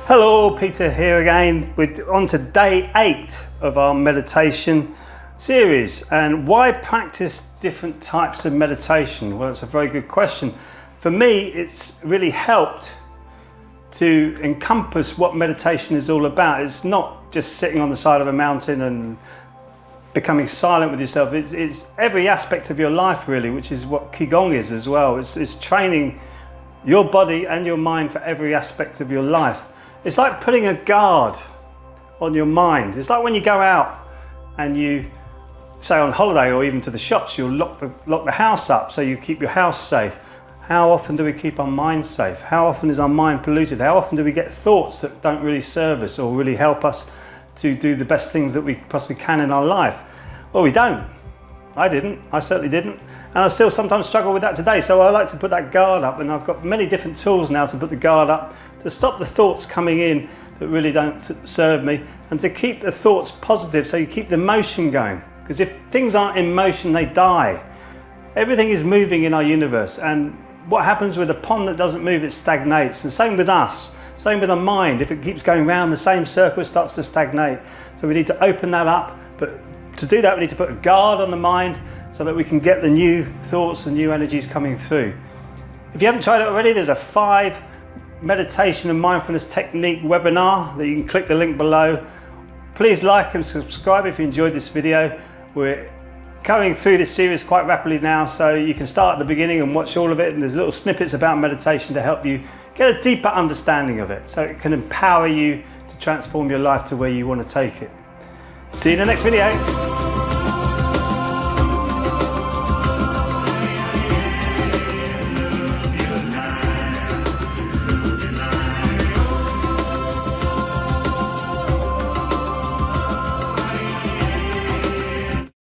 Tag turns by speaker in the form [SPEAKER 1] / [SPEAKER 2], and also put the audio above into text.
[SPEAKER 1] Hello, Peter here again. We're on to day 8 of our meditation series. And why practice different types of meditation? Well, it's a very good question. For me, it's really helped to encompass what meditation is all about. It's not just sitting on the side of a mountain and becoming silent with yourself. It's every aspect of your life really, which is what qigong is as well. It's training your body and your mind for every aspect of your life. It's like putting a guard on your mind. It's like when you go out and you say on holiday or even to the shops, you'll lock the house up so you keep your house safe. How often do we keep our mind safe? How often is our mind polluted? How often do we get thoughts that don't really serve us or really help us to do the best things that we possibly can in our life? Well, we don't. I didn't. I certainly didn't. And I still sometimes struggle with that today. So I like to put that guard up, and I've got many different tools now to put the guard up to stop the thoughts coming in that really don't serve me, and to keep the thoughts positive so you keep the motion going. Because if things aren't in motion, they die. Everything is moving in our universe, and what happens with a pond that doesn't move, it stagnates. And same with us, same with our mind. If it keeps going round the same circle, it starts to stagnate. So we need to open that up, but to do that we need to put a guard on the mind so that we can get the new thoughts and new energies coming through. If you haven't tried it already, there's a 5 meditation and mindfulness technique webinar that you can click the link below. Please like and subscribe if you enjoyed this video. We're going through this series quite rapidly now, so you can start at the beginning and watch all of it, and there's little snippets about meditation to help you get a deeper understanding of it so it can empower you to transform your life to where you want to take it. See you in the next video.